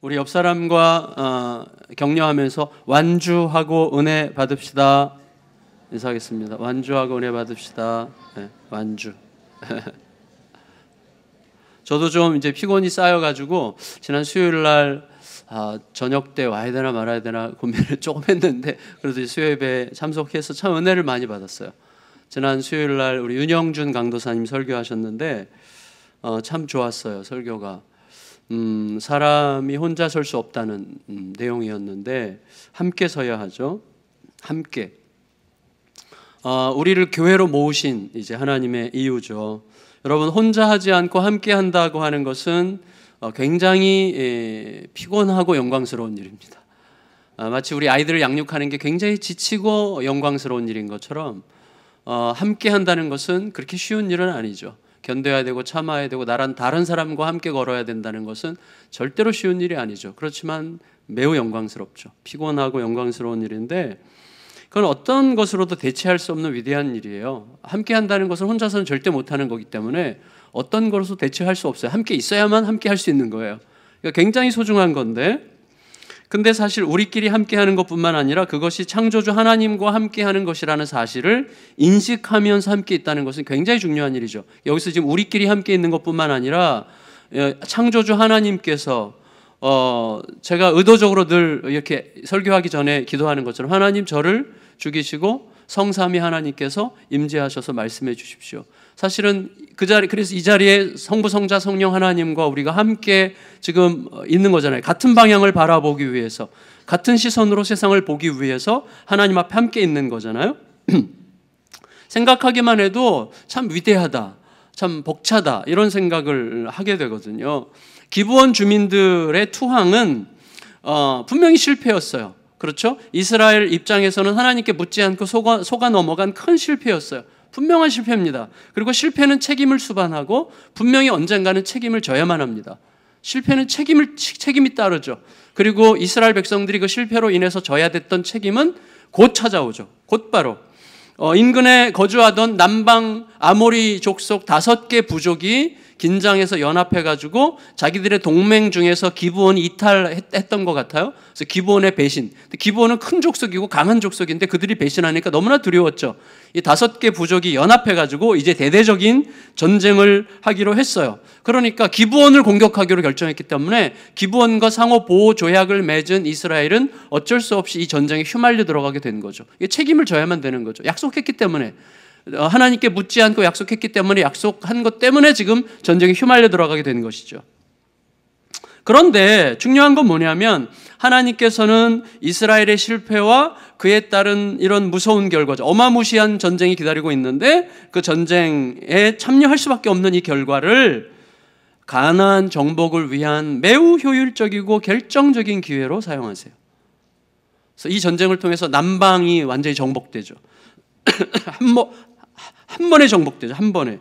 우리 옆 사람과 격려하면서 완주하고 은혜 받읍시다. 인사하겠습니다. 완주하고 은혜 받읍시다. 네, 완주. 저도 좀 이제 피곤이 쌓여가지고 지난 수요일 날 저녁 때 와야 되나 말아야 되나 고민을 조금 했는데 그래도 수요 예배에 참석해서 참 은혜를 많이 받았어요. 지난 수요일 날 우리 윤영준 강도사님 설교하셨는데 참 좋았어요. 설교가 사람이 혼자 설 수 없다는 내용이었는데 함께 서야 하죠. 함께. 우리를 교회로 모으신 이제 하나님의 이유죠. 여러분, 혼자 하지 않고 함께 한다고 하는 것은 굉장히 피곤하고 영광스러운 일입니다. 마치 우리 아이들을 양육하는 게 굉장히 지치고 영광스러운 일인 것처럼 함께 한다는 것은 그렇게 쉬운 일은 아니죠. 견뎌야 되고 참아야 되고 다른 사람과 함께 걸어야 된다는 것은 절대로 쉬운 일이 아니죠. 그렇지만 매우 영광스럽죠. 피곤하고 영광스러운 일인데 그건 어떤 것으로도 대체할 수 없는 위대한 일이에요. 함께 한다는 것은 혼자서는 절대 못하는 거기 때문에 어떤 것으로도 대체할 수 없어요. 함께 있어야만 함께 할 수 있는 거예요. 그러니까 굉장히 소중한 건데, 근데 사실 우리끼리 함께 하는 것뿐만 아니라 그것이 창조주 하나님과 함께 하는 것이라는 사실을 인식하면서 함께 있다는 것은 굉장히 중요한 일이죠. 여기서 지금 우리끼리 함께 있는 것뿐만 아니라 창조주 하나님께서 제가 의도적으로 늘 이렇게 설교하기 전에 기도하는 것처럼 하나님 저를 죽이시고 성삼위 하나님께서 임재하셔서 말씀해 주십시오. 사실은 그래서 이 자리에 성부, 성자, 성령 하나님과 우리가 함께 지금 있는 거잖아요. 같은 방향을 바라보기 위해서, 같은 시선으로 세상을 보기 위해서 하나님 앞에 함께 있는 거잖아요. 생각하기만 해도 참 위대하다, 참 벅차다 이런 생각을 하게 되거든요. 기브온 주민들의 투항은 분명히 실패였어요. 그렇죠? 이스라엘 입장에서는 하나님께 묻지 않고 속아 넘어간 큰 실패였어요. 분명한 실패입니다. 그리고 실패는 책임을 수반하고 분명히 언젠가는 책임을 져야만 합니다. 실패는 책임이 따르죠. 그리고 이스라엘 백성들이 그 실패로 인해서 져야 됐던 책임은 곧 찾아오죠. 곧바로 인근에 거주하던 남방 아모리 족속 5개 부족이 긴장해서 연합해가지고 자기들의 동맹 중에서 기브온이 이탈했던 것 같아요. 그래서 기브온의 배신. 기브온은 큰 족속이고 강한 족속인데 그들이 배신하니까 너무나 두려웠죠. 이 5개 부족이 연합해가지고 이제 대대적인 전쟁을 하기로 했어요. 그러니까 기브온을 공격하기로 결정했기 때문에 기브온과 상호 보호 조약을 맺은 이스라엘은 어쩔 수 없이 이 전쟁에 휘말려 들어가게 된 거죠. 이게 책임을 져야만 되는 거죠. 약속했기 때문에. 하나님께 묻지 않고 약속했기 때문에 약속한 것 때문에 지금 전쟁에 휘말려 들어가게 된 것이죠. 그런데 중요한 건 뭐냐면 하나님께서는 이스라엘의 실패와 그에 따른 이런 무서운 결과죠. 어마무시한 전쟁이 기다리고 있는데 그 전쟁에 참여할 수밖에 없는 이 결과를 가나안 정복을 위한 매우 효율적이고 결정적인 기회로 사용하세요. 그래서 이 전쟁을 통해서 남방이 완전히 정복되죠. 한 번에 정복되죠. 한 번에.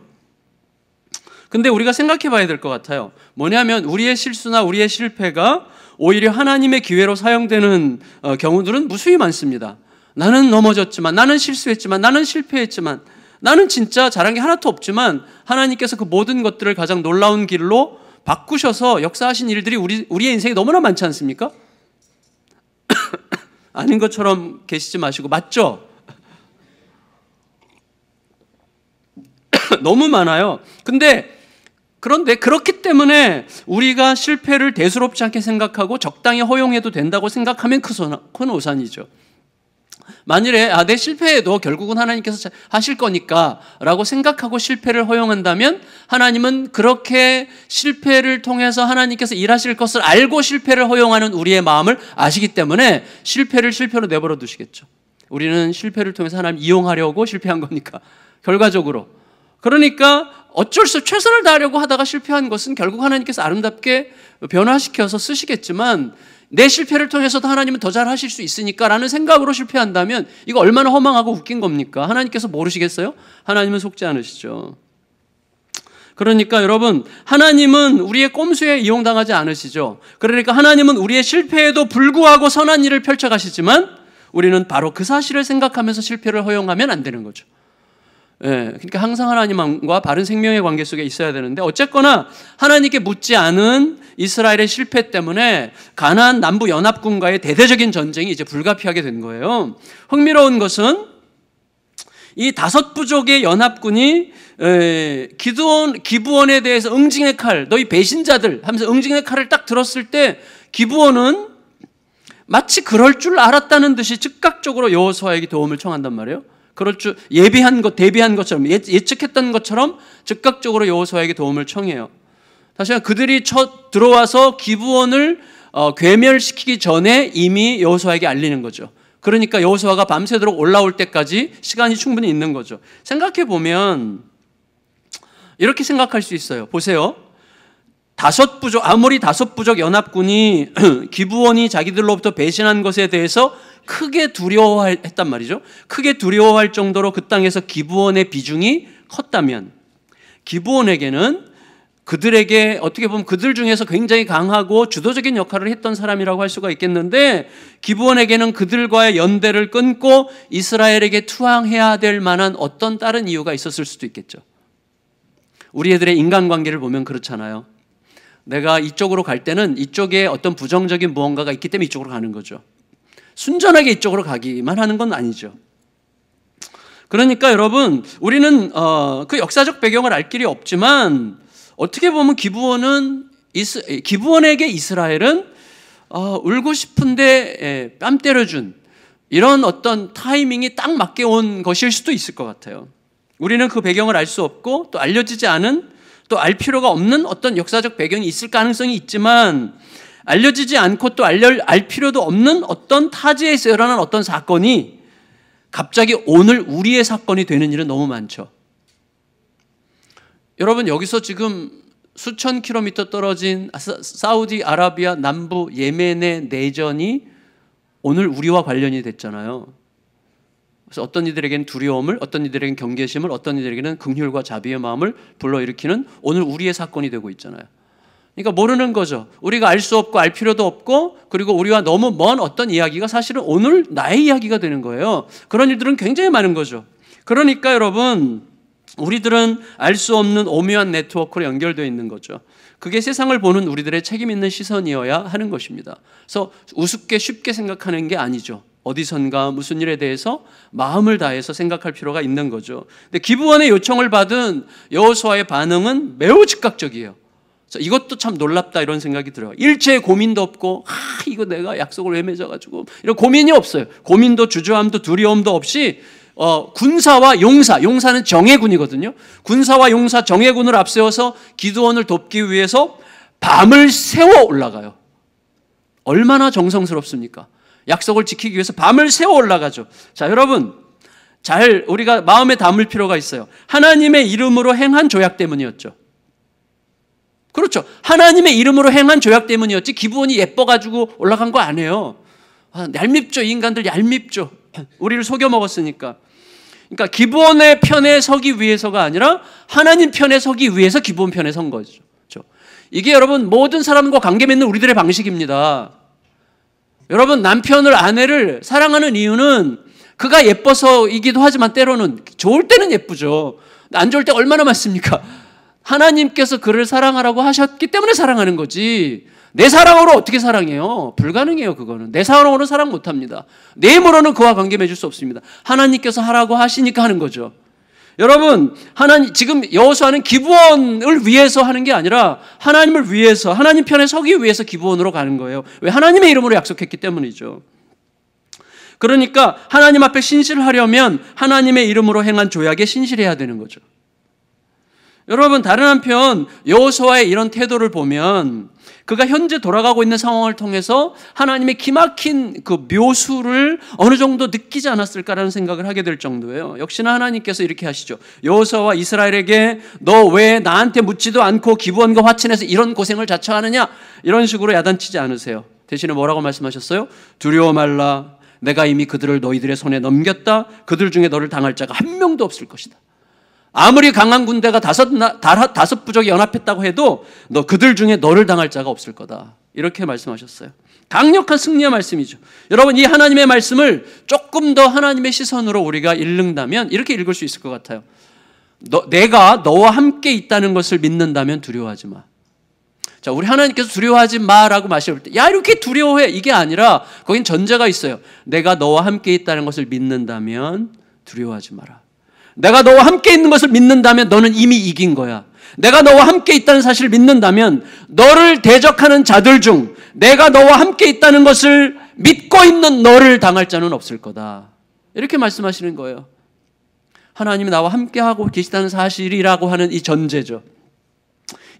근데 우리가 생각해 봐야 될 것 같아요. 뭐냐면 우리의 실수나 우리의 실패가 오히려 하나님의 기회로 사용되는 경우들은 무수히 많습니다. 나는 넘어졌지만, 나는 실수했지만, 나는 실패했지만, 나는 진짜 잘한 게 하나도 없지만 하나님께서 그 모든 것들을 가장 놀라운 길로 바꾸셔서 역사하신 일들이 우리의 인생에 너무나 많지 않습니까? 아닌 것처럼 계시지 마시고 맞죠? 너무 많아요. 그런데 그렇기 때문에 우리가 실패를 대수롭지 않게 생각하고 적당히 허용해도 된다고 생각하면 큰 오산이죠. 만일에 내 실패해도 결국은 하나님께서 하실 거니까 라고 생각하고 실패를 허용한다면 하나님은 그렇게 실패를 통해서 하나님께서 일하실 것을 알고 실패를 허용하는 우리의 마음을 아시기 때문에 실패를 실패로 내버려 두시겠죠. 우리는 실패를 통해서 하나님 이용하려고 실패한 거니까 결과적으로. 그러니까 어쩔 수 없이 최선을 다하려고 하다가 실패한 것은 결국 하나님께서 아름답게 변화시켜서 쓰시겠지만 내 실패를 통해서도 하나님은 더 잘하실 수 있으니까 라는 생각으로 실패한다면 이거 얼마나 허망하고 웃긴 겁니까? 하나님께서 모르시겠어요? 하나님은 속지 않으시죠. 그러니까 여러분, 하나님은 우리의 꼼수에 이용당하지 않으시죠. 그러니까 하나님은 우리의 실패에도 불구하고 선한 일을 펼쳐가시지만 우리는 바로 그 사실을 생각하면서 실패를 허용하면 안 되는 거죠. 그러니까 항상 하나님과 바른 생명의 관계 속에 있어야 되는데 어쨌거나 하나님께 묻지 않은 이스라엘의 실패 때문에 가나안 남부 연합군과의 대대적인 전쟁이 이제 불가피하게 된 거예요. 흥미로운 것은 이 5부족의 연합군이 기브온에 대해서 응징의 칼, 너희 배신자들 하면서 응징의 칼을 딱 들었을 때 기브온은 마치 그럴 줄 알았다는 듯이 즉각적으로 여호수아에게 도움을 청한단 말이에요. 그럴 줄 대비한 것처럼 예측했던 것처럼 즉각적으로 여호수아에게 도움을 청해요. 다시 한번 그들이 들어와서 기브온을 괴멸시키기 전에 이미 여호수아에게 알리는 거죠. 그러니까 여호수아가 밤새도록 올라올 때까지 시간이 충분히 있는 거죠. 생각해 보면 이렇게 생각할 수 있어요. 보세요. 아모리 5부족 연합군이 기브온이 자기들로부터 배신한 것에 대해서 크게 두려워했단 말이죠. 크게 두려워할 정도로 그 땅에서 기브온의 비중이 컸다면 기브온에게는 그들에게 어떻게 보면 그들 중에서 굉장히 강하고 주도적인 역할을 했던 사람이라고 할 수가 있겠는데 기브온에게는 그들과의 연대를 끊고 이스라엘에게 투항해야 될 만한 어떤 다른 이유가 있었을 수도 있겠죠. 우리 애들의 인간관계를 보면 그렇잖아요. 내가 이쪽으로 갈 때는 이쪽에 어떤 부정적인 무언가가 있기 때문에 이쪽으로 가는 거죠. 순전하게 이쪽으로 가기만 하는 건 아니죠. 그러니까 여러분 우리는 그 역사적 배경을 알 길이 없지만 어떻게 보면 기브온에게 이스라엘은 울고 싶은데 뺨 때려준 이런 어떤 타이밍이 딱 맞게 온 것일 수도 있을 것 같아요. 우리는 그 배경을 알 수 없고 또 알려지지 않은 또 알 필요가 없는 어떤 역사적 배경이 있을 가능성이 있지만 알려지지 않고 또 알 필요도 없는 어떤 타지에서 일어난 어떤 사건이 갑자기 오늘 우리의 사건이 되는 일은 너무 많죠. 여러분 여기서 지금 수천 킬로미터 떨어진 사우디아라비아 남부 예멘의 내전이 오늘 우리와 관련이 됐잖아요. 그래서 어떤 이들에게는 두려움을, 어떤 이들에게는 경계심을, 어떤 이들에게는 긍휼과 자비의 마음을 불러일으키는 오늘 우리의 사건이 되고 있잖아요. 그러니까 모르는 거죠. 우리가 알 수 없고 알 필요도 없고 그리고 우리와 너무 먼 어떤 이야기가 사실은 오늘 나의 이야기가 되는 거예요. 그런 일들은 굉장히 많은 거죠. 그러니까 여러분 우리들은 알 수 없는 오묘한 네트워크로 연결되어 있는 거죠. 그게 세상을 보는 우리들의 책임 있는 시선이어야 하는 것입니다. 그래서 우습게 쉽게 생각하는 게 아니죠. 어디선가 무슨 일에 대해서 마음을 다해서 생각할 필요가 있는 거죠. 근데 기브온의 요청을 받은 여호수아의 반응은 매우 즉각적이에요. 이것도 참 놀랍다 이런 생각이 들어요. 일체의 고민도 없고 이거 내가 약속을 왜 맺어가지고 이런 고민이 없어요. 고민도 주저함도 두려움도 없이 군사와 용사는 정예군이거든요. 군사와 용사 정예군을 앞세워서 기드온을 돕기 위해서 밤을 새워 올라가요. 얼마나 정성스럽습니까? 약속을 지키기 위해서 밤을 새워 올라가죠. 자, 여러분 우리가 마음에 담을 필요가 있어요. 하나님의 이름으로 행한 조약 때문이었죠. 그렇죠. 하나님의 이름으로 행한 조약 때문이었지 기브온이 예뻐가지고 올라간 거 아니에요. 얄밉죠. 이 인간들 얄밉죠. 우리를 속여 먹었으니까. 그러니까 기브온의 편에 서기 위해서가 아니라 하나님 편에 서기 위해서 기브온 편에 선 거죠. 이게 여러분 모든 사람과 관계 맺는 우리들의 방식입니다. 여러분 남편을 아내를 사랑하는 이유는 그가 예뻐서이기도 하지만 때로는 좋을 때는 예쁘죠. 안 좋을 때 얼마나 많습니까? 하나님께서 그를 사랑하라고 하셨기 때문에 사랑하는 거지 내 사랑으로 어떻게 사랑해요? 불가능해요. 그거는 내 사랑으로 사랑 못합니다. 내 힘으로는 그와 관계 맺을 수 없습니다. 하나님께서 하라고 하시니까 하는 거죠. 여러분 지금 여호수아는 기브온을 위해서 하는 게 아니라 하나님을 위해서 하나님 편에 서기 위해서 기브온으로 가는 거예요. 왜? 하나님의 이름으로 약속했기 때문이죠. 그러니까 하나님 앞에 신실하려면 하나님의 이름으로 행한 조약에 신실해야 되는 거죠. 여러분 다른 한편 여호수아의 이런 태도를 보면 그가 현재 돌아가고 있는 상황을 통해서 하나님의 기막힌 그 묘수를 어느 정도 느끼지 않았을까라는 생각을 하게 될 정도예요. 역시나 하나님께서 이렇게 하시죠. 여호수아와 이스라엘에게 너 왜 나한테 묻지도 않고 기브온과 화친해서 이런 고생을 자처하느냐 이런 식으로 야단치지 않으세요. 대신에 뭐라고 말씀하셨어요? 두려워 말라. 내가 이미 그들을 너희들의 손에 넘겼다. 그들 중에 너를 당할 자가 한 명도 없을 것이다. 아무리 강한 군대가 다섯 부족이 연합했다고 해도 너 그들 중에 너를 당할 자가 없을 거다. 이렇게 말씀하셨어요. 강력한 승리의 말씀이죠. 여러분 이 하나님의 말씀을 조금 더 하나님의 시선으로 우리가 읽는다면 이렇게 읽을 수 있을 것 같아요. 내가 너와 함께 있다는 것을 믿는다면 두려워하지 마. 자, 우리 하나님께서 두려워하지 마라고 말씀을 때, 야, 이렇게 두려워해. 이게 아니라 거긴 전제가 있어요. 내가 너와 함께 있다는 것을 믿는다면 두려워하지 마라. 내가 너와 함께 있는 것을 믿는다면 너는 이미 이긴 거야. 내가 너와 함께 있다는 사실을 믿는다면 너를 대적하는 자들 중 내가 너와 함께 있다는 것을 믿고 있는 너를 당할 자는 없을 거다. 이렇게 말씀하시는 거예요. 하나님이 나와 함께하고 계시다는 사실이라고 하는 이 전제죠.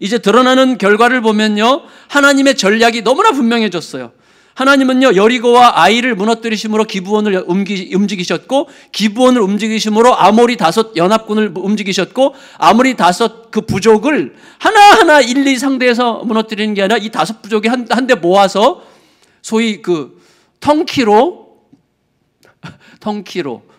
이제 드러나는 결과를 보면요, 하나님의 전략이 너무나 분명해졌어요. 하나님은요, 여리고와 아이를 무너뜨리심으로 기브온을 움직이셨고, 기브온을 움직이심으로 아모리 5 연합군을 움직이셨고, 아모리 5 그 부족을 하나하나 일일이 상대해서 무너뜨리는 게 아니라 이 5 부족이 한데 모아서 소위 그 텅키로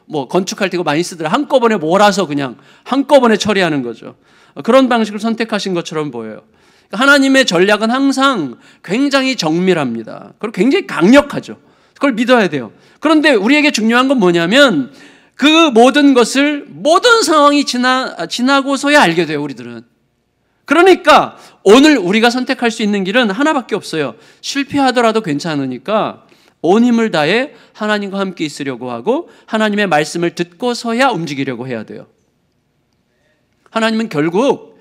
뭐 건축할 때 이거 많이 쓰더라. 한꺼번에 몰아서 그냥 한꺼번에 처리하는 거죠. 그런 방식을 선택하신 것처럼 보여요. 하나님의 전략은 항상 굉장히 정밀합니다. 그리고 굉장히 강력하죠. 그걸 믿어야 돼요. 그런데 우리에게 중요한 건 뭐냐면 그 모든 것을 모든 상황이 지나고서야 알게 돼요, 우리들은. 그러니까 오늘 우리가 선택할 수 있는 길은 하나밖에 없어요. 실패하더라도 괜찮으니까 온 힘을 다해 하나님과 함께 있으려고 하고 하나님의 말씀을 듣고서야 움직이려고 해야 돼요. 하나님은 결국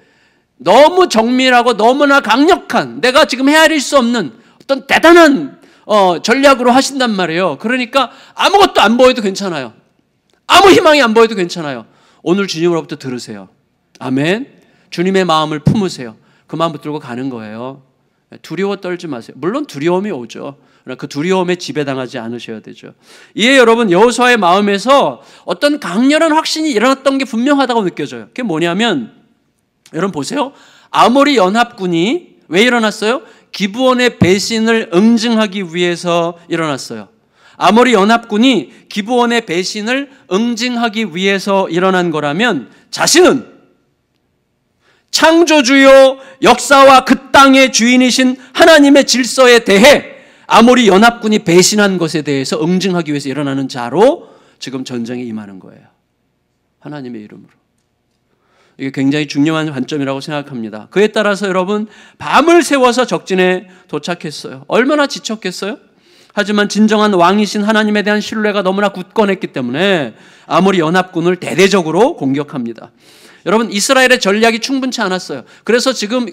너무 정밀하고 너무나 강력한, 내가 지금 헤아릴 수 없는 어떤 대단한 전략으로 하신단 말이에요. 그러니까 아무것도 안 보여도 괜찮아요. 아무 희망이 안 보여도 괜찮아요. 오늘 주님으로부터 들으세요. 아멘. 주님의 마음을 품으세요. 그 마음 붙들고 가는 거예요. 두려워 떨지 마세요. 물론 두려움이 오죠. 그러나 그 두려움에 지배당하지 않으셔야 되죠. 이에 여러분, 여호수아의 마음에서 어떤 강렬한 확신이 일어났던 게 분명하다고 느껴져요. 그게 뭐냐면, 여러분 보세요. 아모리 연합군이 왜 일어났어요? 기브온의 배신을 응징하기 위해서 일어났어요. 아모리 연합군이 기브온의 배신을 응징하기 위해서 일어난 거라면 자신은 창조주요 역사와 그 땅의 주인이신 하나님의 질서에 대해 아모리 연합군이 배신한 것에 대해서 응징하기 위해서 일어나는 자로 지금 전쟁에 임하는 거예요. 하나님의 이름으로. 이게 굉장히 중요한 관점이라고 생각합니다. 그에 따라서 여러분, 밤을 새워서 적진에 도착했어요. 얼마나 지쳤겠어요? 하지만 진정한 왕이신 하나님에 대한 신뢰가 너무나 굳건했기 때문에 아모리 연합군을 대대적으로 공격합니다. 여러분, 이스라엘의 전략이 충분치 않았어요. 그래서 지금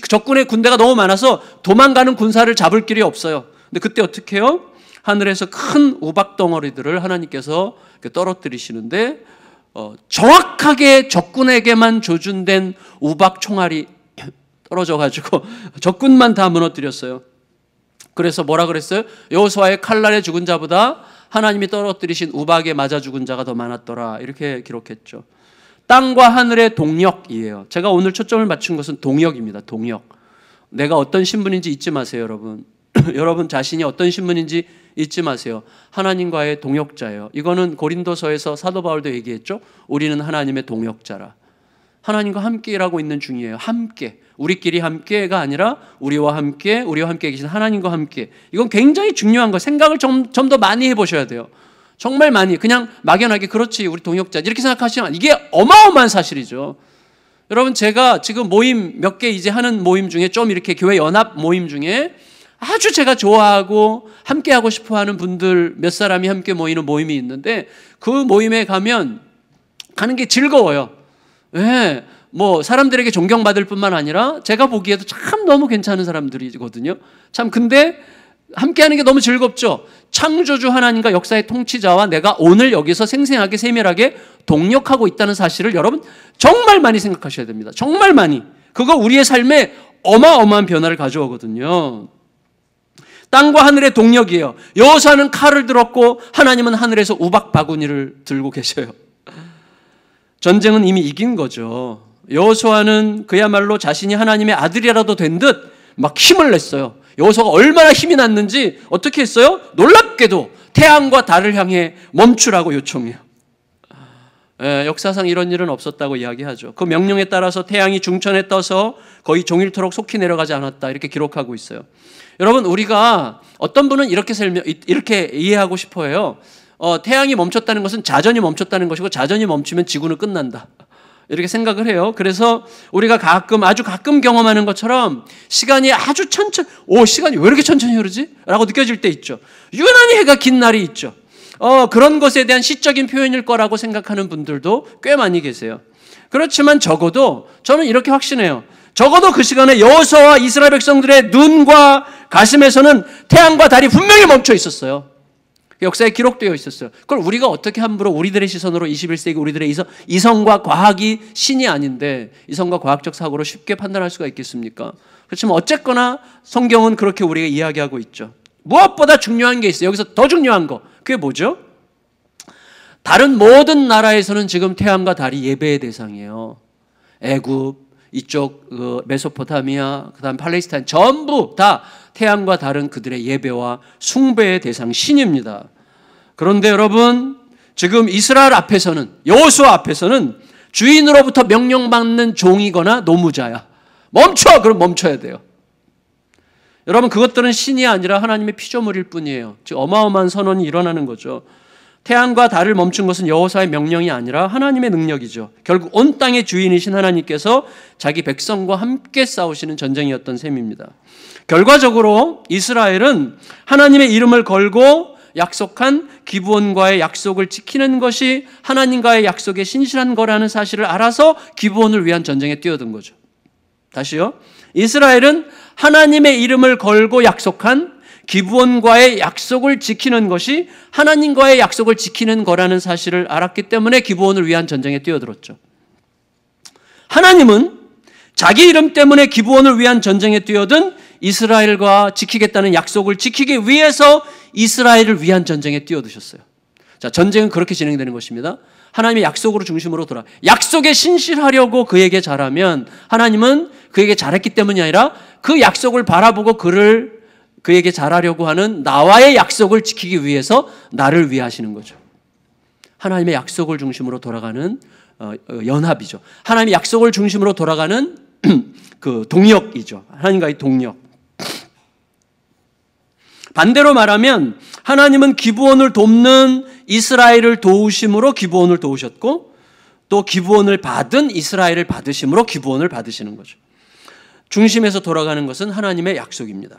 적군의 군대가 너무 많아서 도망가는 군사를 잡을 길이 없어요. 근데 그때 어떻게 해요? 하늘에서 큰 우박 덩어리들을 하나님께서 떨어뜨리시는데 정확하게 적군에게만 조준된 우박 총알이 떨어져가지고 적군만 다 무너뜨렸어요. 그래서 뭐라 그랬어요? 여호수아의 칼날에 죽은 자보다 하나님이 떨어뜨리신 우박에 맞아 죽은 자가 더 많았더라. 이렇게 기록했죠. 땅과 하늘의 동역이에요. 제가 오늘 초점을 맞춘 것은 동역입니다. 동역. 내가 어떤 신분인지 잊지 마세요, 여러분. 여러분 자신이 어떤 신분인지 잊지 마세요. 하나님과의 동역자예요. 이거는 고린도서에서 사도 바울도 얘기했죠. 우리는 하나님의 동역자라. 하나님과 함께 일하고 있는 중이에요. 함께. 우리끼리 함께가 아니라 우리와 함께 계신 하나님과 함께. 이건 굉장히 중요한 거. 생각을 좀 더 많이 해보셔야 돼요. 정말 많이. 그냥 막연하게 그렇지 우리 동역자 이렇게 생각하시면 이게 어마어마한 사실이죠. 여러분, 제가 지금 모임 몇 개 이제 하는 모임 중에 좀 이렇게 교회 연합 모임 중에 아주 제가 좋아하고 함께 하고 싶어 하는 분들 몇 사람이 함께 모이는 모임이 있는데 그 모임에 가면 가는 게 즐거워요. 네, 뭐 사람들에게 존경받을 뿐만 아니라 제가 보기에도 참 너무 괜찮은 사람들이거든요. 참 근데 함께 하는 게 너무 즐겁죠. 창조주 하나님과 역사의 통치자와 내가 오늘 여기서 생생하게 세밀하게 동역하고 있다는 사실을 여러분 정말 많이 생각하셔야 됩니다. 정말 많이. 그거 우리의 삶에 어마어마한 변화를 가져오거든요. 땅과 하늘의 동력이에요. 여호수아는 칼을 들었고 하나님은 하늘에서 우박 바구니를 들고 계셔요. 전쟁은 이미 이긴 거죠. 여호수아는 그야말로 자신이 하나님의 아들이라도 된 듯 막 힘을 냈어요. 여호수아가 얼마나 힘이 났는지 어떻게 했어요? 놀랍게도 태양과 달을 향해 멈추라고 요청해요. 역사상 이런 일은 없었다고 이야기하죠. 그 명령에 따라서 태양이 중천에 떠서 거의 종일토록 속히 내려가지 않았다 이렇게 기록하고 있어요. 여러분, 우리가 어떤 분은 이렇게 이해하고 싶어해요. 태양이 멈췄다는 것은 자전이 멈췄다는 것이고 자전이 멈추면 지구는 끝난다. 이렇게 생각을 해요. 그래서 우리가 아주 가끔 경험하는 것처럼 시간이 아주 천천히, 시간이 왜 이렇게 천천히 흐르지? 라고 느껴질 때 있죠. 유난히 해가 긴 날이 있죠. 그런 것에 대한 시적인 표현일 거라고 생각하는 분들도 꽤 많이 계세요. 그렇지만 적어도 저는 이렇게 확신해요. 적어도 그 시간에 여호수아와 이스라엘 백성들의 눈과 가슴에서는 태양과 달이 분명히 멈춰 있었어요. 역사에 기록되어 있었어요. 그걸 우리가 어떻게 함부로 우리들의 시선으로 21세기 우리들의 이성과 과학이 신이 아닌데 이성과 과학적 사고로 쉽게 판단할 수가 있겠습니까? 그렇지만 어쨌거나 성경은 그렇게 우리가 이야기하고 있죠. 무엇보다 중요한 게 있어요. 여기서 더 중요한 거. 그게 뭐죠? 다른 모든 나라에서는 지금 태양과 달이 예배의 대상이에요. 애굽, 이쪽 메소포타미아, 그다음 팔레스타인 전부 다 태양과 달은 그들의 예배와 숭배의 대상 신입니다. 그런데 여러분, 지금 이스라엘 앞에서는, 여호수아 앞에서는 주인으로부터 명령받는 종이거나 노무자야. 멈춰! 그럼 멈춰야 돼요. 여러분, 그것들은 신이 아니라 하나님의 피조물일 뿐이에요. 즉 어마어마한 선언이 일어나는 거죠. 태양과 달을 멈춘 것은 여호수아의 명령이 아니라 하나님의 능력이죠. 결국 온 땅의 주인이신 하나님께서 자기 백성과 함께 싸우시는 전쟁이었던 셈입니다. 결과적으로 이스라엘은 하나님의 이름을 걸고 약속한 기브온과의 약속을 지키는 것이 하나님과의 약속에 신실한 거라는 사실을 알아서 기브온을 위한 전쟁에 뛰어든 거죠. 다시요. 이스라엘은 하나님의 이름을 걸고 약속한 기브온과의 약속을 지키는 것이 하나님과의 약속을 지키는 거라는 사실을 알았기 때문에 기브온을 위한 전쟁에 뛰어들었죠. 하나님은 자기 이름 때문에 기브온을 위한 전쟁에 뛰어든 이스라엘과 지키겠다는 약속을 지키기 위해서 이스라엘을 위한 전쟁에 뛰어드셨어요. 자, 전쟁은 그렇게 진행되는 것입니다. 하나님의 약속으로 중심으로 돌아. 약속에 신실하려고 그에게 잘하면 하나님은 그에게 잘했기 때문이 아니라 그 약속을 바라보고 그에게 잘하려고 하는 나와의 약속을 지키기 위해서 나를 위하시는 거죠. 하나님의 약속을 중심으로 돌아가는 연합이죠. 하나님의 약속을 중심으로 돌아가는 그 동력이죠. 하나님과의 동력. 반대로 말하면 하나님은 기브온을 돕는 이스라엘을 도우심으로 기브온을 도우셨고 또 기브온을 받은 이스라엘을 받으심으로 기브온을 받으시는 거죠. 중심에서 돌아가는 것은 하나님의 약속입니다.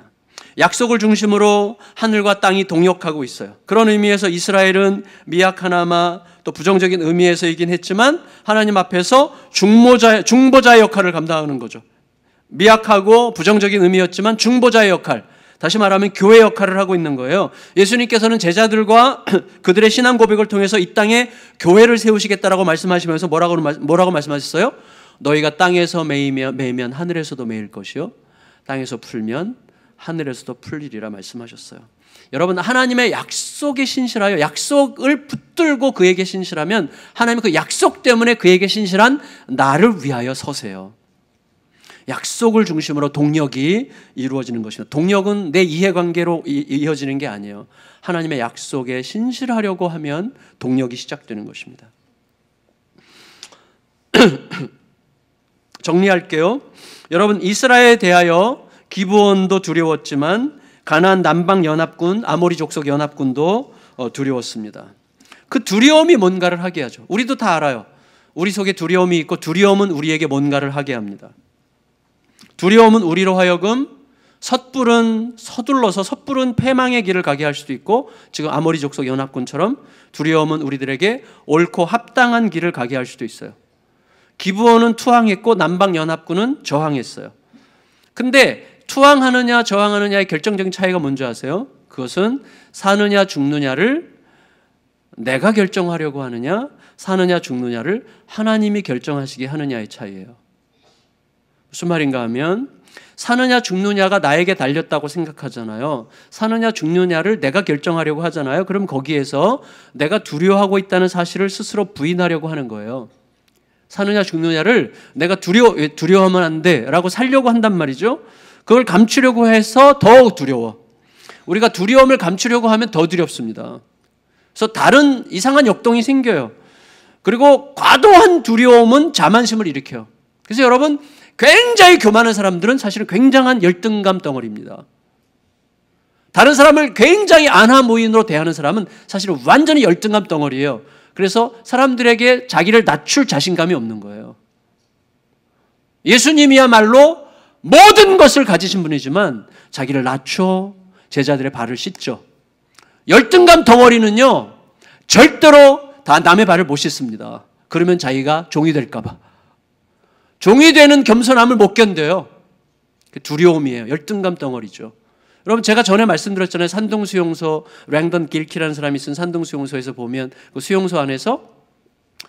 약속을 중심으로 하늘과 땅이 동역하고 있어요. 그런 의미에서 이스라엘은 미약하나마 또 부정적인 의미에서이긴 했지만 하나님 앞에서 중보자의 역할을 감당하는 거죠. 미약하고 부정적인 의미였지만 중보자의 역할, 다시 말하면 교회 역할을 하고 있는 거예요. 예수님께서는 제자들과 그들의 신앙 고백을 통해서 이 땅에 교회를 세우시겠다라고 말씀하시면서 뭐라고 말씀하셨어요? 너희가 땅에서 매이면 하늘에서도 매일 것이요 땅에서 풀면 하늘에서도 풀리리라 말씀하셨어요. 여러분, 하나님의 약속에 신실하여 약속을 붙들고 그에게 신실하면 하나님은 그 약속 때문에 그에게 신실한 나를 위하여 서세요. 약속을 중심으로 동력이 이루어지는 것입니다. 동력은 내 이해관계로 이어지는 게 아니에요. 하나님의 약속에 신실하려고 하면 동력이 시작되는 것입니다. 정리할게요. 여러분, 이스라엘에 대하여 기브온도 두려웠지만 가나안 남방 연합군, 아모리 족속 연합군도 두려웠습니다. 그 두려움이 뭔가를 하게 하죠. 우리도 다 알아요. 우리 속에 두려움이 있고 두려움은 우리에게 뭔가를 하게 합니다. 두려움은 우리로 하여금 서둘러서 섣부른 패망의 길을 가게 할 수도 있고 지금 아모리 족속 연합군처럼 두려움은 우리들에게 옳고 합당한 길을 가게 할 수도 있어요. 기브온은 투항했고 남방 연합군은 저항했어요. 근데 투항하느냐 저항하느냐의 결정적인 차이가 뭔지 아세요? 그것은 사느냐 죽느냐를 내가 결정하려고 하느냐 사느냐 죽느냐를 하나님이 결정하시게 하느냐의 차이예요. 무슨 말인가 하면 사느냐 죽느냐가 나에게 달렸다고 생각하잖아요. 사느냐 죽느냐를 내가 결정하려고 하잖아요. 그럼 거기에서 내가 두려워하고 있다는 사실을 스스로 부인하려고 하는 거예요. 사느냐 죽느냐를 내가 두려워하면 안 돼 라고 살려고 한단 말이죠. 그걸 감추려고 해서 더 두려워. 우리가 두려움을 감추려고 하면 더 두렵습니다. 그래서 다른 이상한 역동이 생겨요. 그리고 과도한 두려움은 자만심을 일으켜요. 그래서 여러분, 굉장히 교만한 사람들은 사실은 굉장한 열등감 덩어리입니다. 다른 사람을 굉장히 안하무인으로 대하는 사람은 사실은 완전히 열등감 덩어리예요. 그래서 사람들에게 자기를 낮출 자신감이 없는 거예요. 예수님이야말로 모든 것을 가지신 분이지만 자기를 낮춰 제자들의 발을 씻죠. 열등감 덩어리는요, 절대로 다 남의 발을 못 씻습니다. 그러면 자기가 종이 될까 봐. 종이 되는 겸손함을 못 견뎌요. 두려움이에요. 열등감 덩어리죠. 여러분, 제가 전에 말씀드렸잖아요. 산동수용소, 랭던 길키라는 사람이 쓴 산동수용소에서 보면 그 수용소 안에서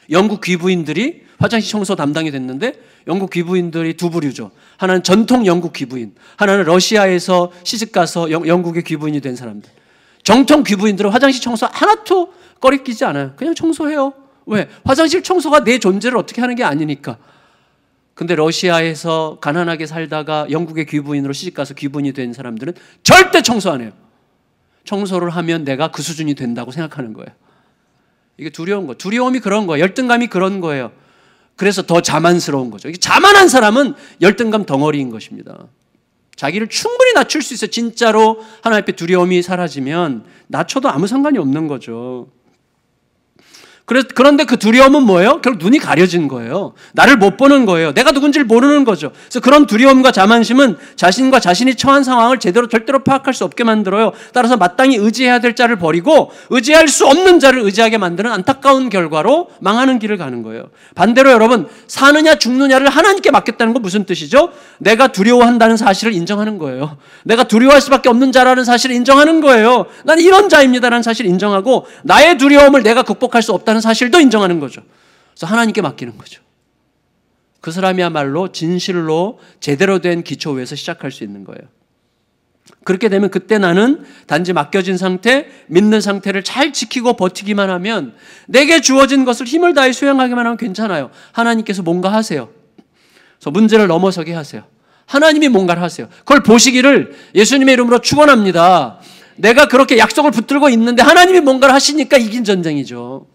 영국 귀부인들이 화장실 청소 담당이 됐는데, 영국 귀부인들이 두 부류죠. 하나는 전통 영국 귀부인, 하나는 러시아에서 시집가서 영국의 귀부인이 된 사람들. 정통 귀부인들은 화장실 청소 하나도 꺼리끼지 않아요. 그냥 청소해요. 왜? 화장실 청소가 내 존재를 어떻게 하는 게 아니니까. 근데 러시아에서 가난하게 살다가 영국의 귀부인으로 시집가서 귀부인이 된 사람들은 절대 청소 안 해요. 청소를 하면 내가 그 수준이 된다고 생각하는 거예요. 이게 두려운 거. 두려움이 그런 거예요. 열등감이 그런 거예요. 그래서 더 자만스러운 거죠. 이게 자만한 사람은 열등감 덩어리인 것입니다. 자기를 충분히 낮출 수 있어요. 진짜로 하나님 앞에 두려움이 사라지면 낮춰도 아무 상관이 없는 거죠. 그런데 그 두려움은 뭐예요? 결국 눈이 가려진 거예요. 나를 못 보는 거예요. 내가 누군지를 모르는 거죠. 그래서 그런 두려움과 자만심은 자신과 자신이 처한 상황을 절대로 파악할 수 없게 만들어요. 따라서 마땅히 의지해야 될 자를 버리고 의지할 수 없는 자를 의지하게 만드는 안타까운 결과로 망하는 길을 가는 거예요. 반대로 여러분, 사느냐 죽느냐를 하나님께 맡겼다는 건 무슨 뜻이죠? 내가 두려워한다는 사실을 인정하는 거예요. 내가 두려워할 수밖에 없는 자라는 사실을 인정하는 거예요. 난 이런 자입니다라는 사실을 인정하고 나의 두려움을 내가 극복할 수 없다는 사실도 인정하는 거죠. 그래서 하나님께 맡기는 거죠. 그 사람이야말로 진실로 제대로 된 기초 위에서 시작할 수 있는 거예요. 그렇게 되면 그때 나는 단지 맡겨진 상태, 믿는 상태를 잘 지키고 버티기만 하면, 내게 주어진 것을 힘을 다해 수행하기만 하면 괜찮아요. 하나님께서 뭔가 하세요. 그래서 문제를 넘어서게 하세요. 하나님이 뭔가를 하세요. 그걸 보시기를 예수님의 이름으로 축원합니다. 내가 그렇게 약속을 붙들고 있는데 하나님이 뭔가를 하시니까 이긴 전쟁이죠.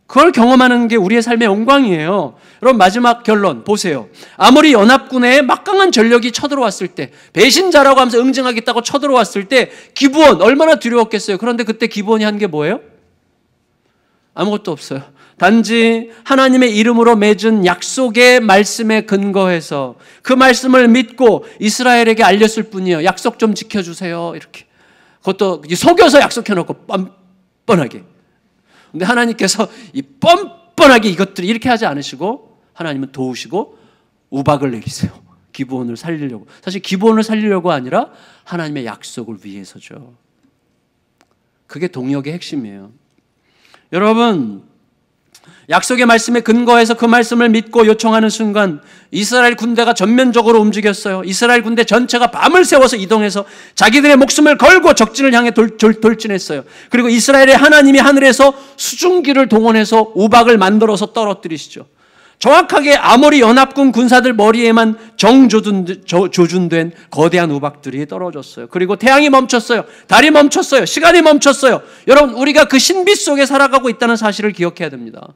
그걸 경험하는 게 우리의 삶의 영광이에요. 여러분, 마지막 결론 보세요. 아무리 연합군의 막강한 전력이 쳐들어왔을 때, 배신자라고 하면서 응징하겠다고 쳐들어왔을 때 기브온 얼마나 두려웠겠어요. 그런데 그때 기브온이 한 게 뭐예요? 아무것도 없어요. 단지 하나님의 이름으로 맺은 약속의 말씀에 근거해서 그 말씀을 믿고 이스라엘에게 알렸을 뿐이에요. 약속 좀 지켜주세요. 이렇게. 그것도 속여서 약속해놓고 뻔뻔하게. 근데 하나님께서 이 뻔뻔하게 이것들이 이렇게 하지 않으시고 하나님은 도우시고 우박을 내리세요. 기브온을 살리려고. 사실 기브온을 살리려고 아니라 하나님의 약속을 위해서죠. 그게 동역의 핵심이에요. 여러분, 약속의 말씀에 근거해서 그 말씀을 믿고 요청하는 순간 이스라엘 군대가 전면적으로 움직였어요. 이스라엘 군대 전체가 밤을 새워서 이동해서 자기들의 목숨을 걸고 적진을 향해 돌진했어요. 그리고 이스라엘의 하나님이 하늘에서 수증기를 동원해서 우박을 만들어서 떨어뜨리시죠. 정확하게 아모리 연합군 군사들 머리에만 조준된 거대한 우박들이 떨어졌어요. 그리고 태양이 멈췄어요. 달이 멈췄어요. 시간이 멈췄어요. 여러분, 우리가 그 신비 속에 살아가고 있다는 사실을 기억해야 됩니다.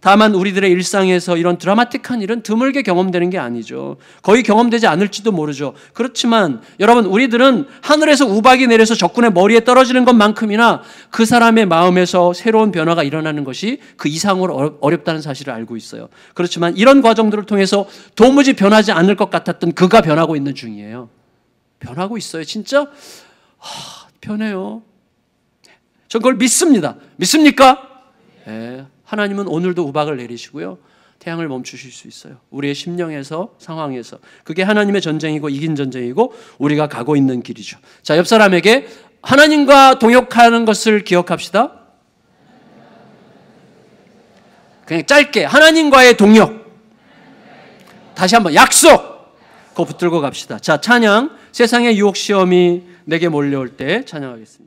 다만 우리들의 일상에서 이런 드라마틱한 일은 드물게 경험되는 게 아니죠. 거의 경험되지 않을지도 모르죠. 그렇지만 여러분, 우리들은 하늘에서 우박이 내려서 적군의 머리에 떨어지는 것만큼이나 그 사람의 마음에서 새로운 변화가 일어나는 것이 그 이상으로 어렵다는 사실을 알고 있어요. 그렇지만 이런 과정들을 통해서 도무지 변하지 않을 것 같았던 그가 변하고 있는 중이에요. 변하고 있어요. 진짜 변해요. 전 그걸 믿습니다. 믿습니까? 네. 하나님은 오늘도 우박을 내리시고요. 태양을 멈추실 수 있어요. 우리의 심령에서, 상황에서. 그게 하나님의 전쟁이고 이긴 전쟁이고 우리가 가고 있는 길이죠. 자, 옆 사람에게 하나님과 동역하는 것을 기억합시다. 그냥 짧게 하나님과의 동역. 다시 한번 약속. 그거 붙들고 갑시다. 자, 찬양. 세상의 유혹 시험이 내게 몰려올 때 찬양하겠습니다.